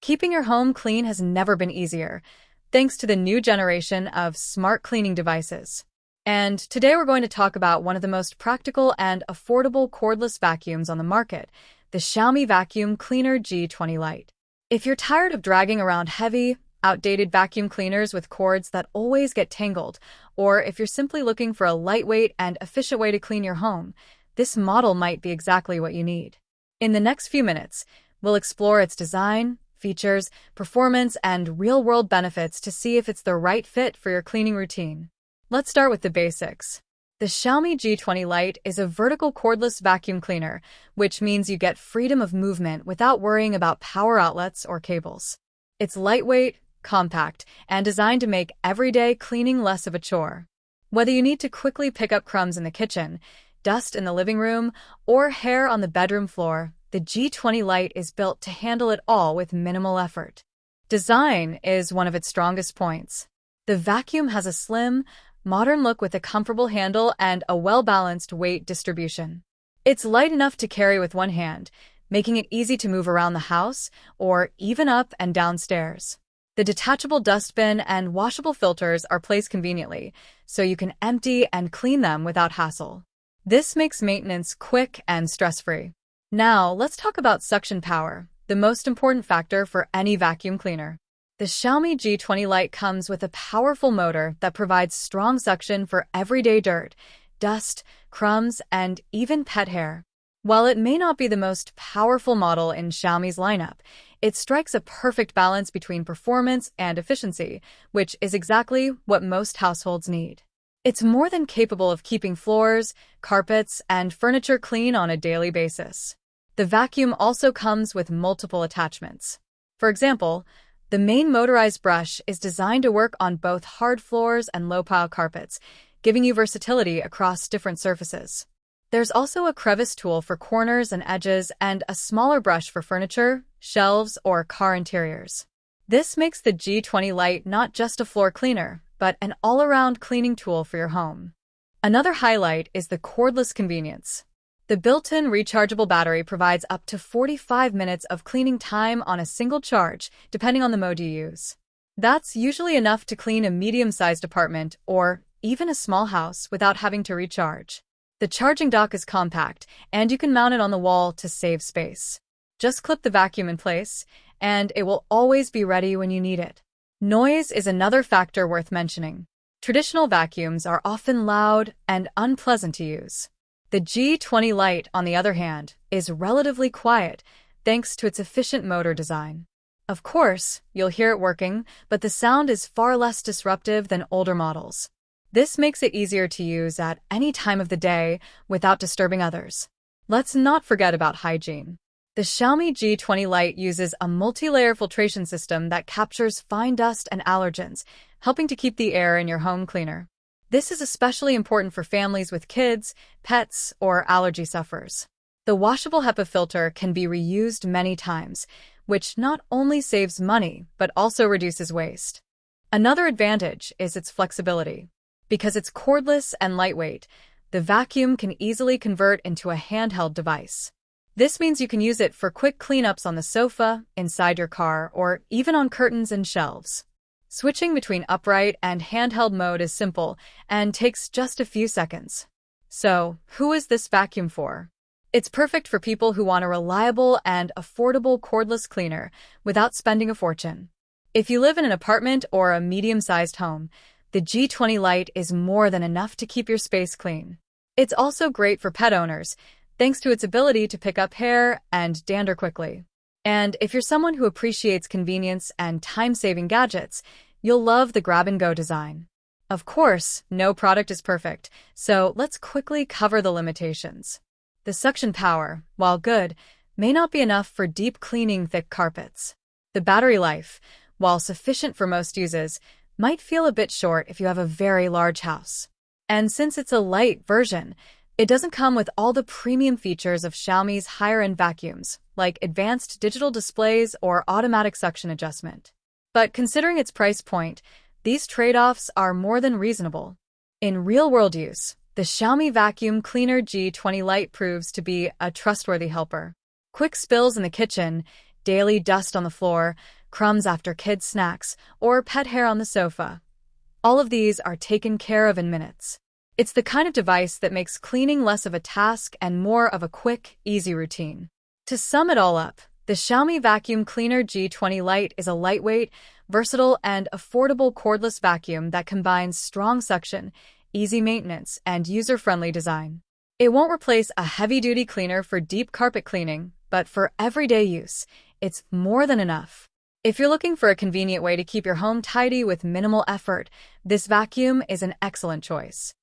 Keeping your home clean has never been easier, thanks to the new generation of smart cleaning devices. And today we're going to talk about one of the most practical and affordable cordless vacuums on the market, the Xiaomi Vacuum Cleaner G20 Lite. If you're tired of dragging around heavy, outdated vacuum cleaners with cords that always get tangled, or if you're simply looking for a lightweight and efficient way to clean your home, this model might be exactly what you need. In the next few minutes, we'll explore its design, features, performance, and real-world benefits to see if it's the right fit for your cleaning routine. Let's start with the basics. The Xiaomi G20 Lite is a vertical cordless vacuum cleaner, which means you get freedom of movement without worrying about power outlets or cables. It's lightweight, compact, and designed to make everyday cleaning less of a chore. Whether you need to quickly pick up crumbs in the kitchen, dust in the living room, or hair on the bedroom floor, the G20 Lite is built to handle it all with minimal effort. Design is one of its strongest points. The vacuum has a slim, modern look with a comfortable handle and a well-balanced weight distribution. It's light enough to carry with one hand, making it easy to move around the house or even up and downstairs. The detachable dustbin and washable filters are placed conveniently, so you can empty and clean them without hassle. This makes maintenance quick and stress-free. Now, let's talk about suction power, the most important factor for any vacuum cleaner. The Xiaomi G20 Lite comes with a powerful motor that provides strong suction for everyday dirt, dust, crumbs, and even pet hair. While it may not be the most powerful model in Xiaomi's lineup, it strikes a perfect balance between performance and efficiency, which is exactly what most households need. It's more than capable of keeping floors, carpets, and furniture clean on a daily basis. The vacuum also comes with multiple attachments. For example, the main motorized brush is designed to work on both hard floors and low-pile carpets, giving you versatility across different surfaces. There's also a crevice tool for corners and edges and a smaller brush for furniture, shelves, or car interiors. This makes the G20 Lite not just a floor cleaner, but an all-around cleaning tool for your home. Another highlight is the cordless convenience. The built-in rechargeable battery provides up to 45 minutes of cleaning time on a single charge, depending on the mode you use. That's usually enough to clean a medium-sized apartment or even a small house without having to recharge. The charging dock is compact, and you can mount it on the wall to save space. Just clip the vacuum in place, and it will always be ready when you need it. Noise is another factor worth mentioning. Traditional vacuums are often loud and unpleasant to use. The G20 Lite, on the other hand, is relatively quiet thanks to its efficient motor design. Of course, you'll hear it working, but the sound is far less disruptive than older models. This makes it easier to use at any time of the day without disturbing others. Let's not forget about hygiene. The Xiaomi G20 Lite uses a multi-layer filtration system that captures fine dust and allergens, helping to keep the air in your home cleaner. This is especially important for families with kids, pets, or allergy sufferers. The Washable HEPA filter can be reused many times, which not only saves money, but also reduces waste. Another advantage is its flexibility. Because it's cordless and lightweight, the vacuum can easily convert into a handheld device. This means you can use it for quick cleanups on the sofa, inside your car, or even on curtains and shelves. Switching between upright and handheld mode is simple and takes just a few seconds. So, who is this vacuum for? It's perfect for people who want a reliable and affordable cordless cleaner without spending a fortune. If you live in an apartment or a medium-sized home, the G20 Lite is more than enough to keep your space clean. It's also great for pet owners, thanks to its ability to pick up hair and dander quickly. And if you're someone who appreciates convenience and time-saving gadgets, you'll love the grab-and-go design. Of course, no product is perfect, so let's quickly cover the limitations. The suction power, while good, may not be enough for deep cleaning thick carpets. The battery life, while sufficient for most uses, might feel a bit short if you have a very large house. And since it's a light version, it doesn't come with all the premium features of Xiaomi's higher-end vacuums, like advanced digital displays or automatic suction adjustment. But considering its price point, these trade-offs are more than reasonable. In real-world use, the Xiaomi Vacuum Cleaner G20 Lite proves to be a trustworthy helper. Quick spills in the kitchen, daily dust on the floor, crumbs after kids' snacks, or pet hair on the sofa. All of these are taken care of in minutes. It's the kind of device that makes cleaning less of a task and more of a quick, easy routine. To sum it all up, the Xiaomi Vacuum Cleaner G20 Lite is a lightweight, versatile, and affordable cordless vacuum that combines strong suction, easy maintenance, and user-friendly design. It won't replace a heavy-duty cleaner for deep carpet cleaning, but for everyday use, it's more than enough. If you're looking for a convenient way to keep your home tidy with minimal effort, this vacuum is an excellent choice.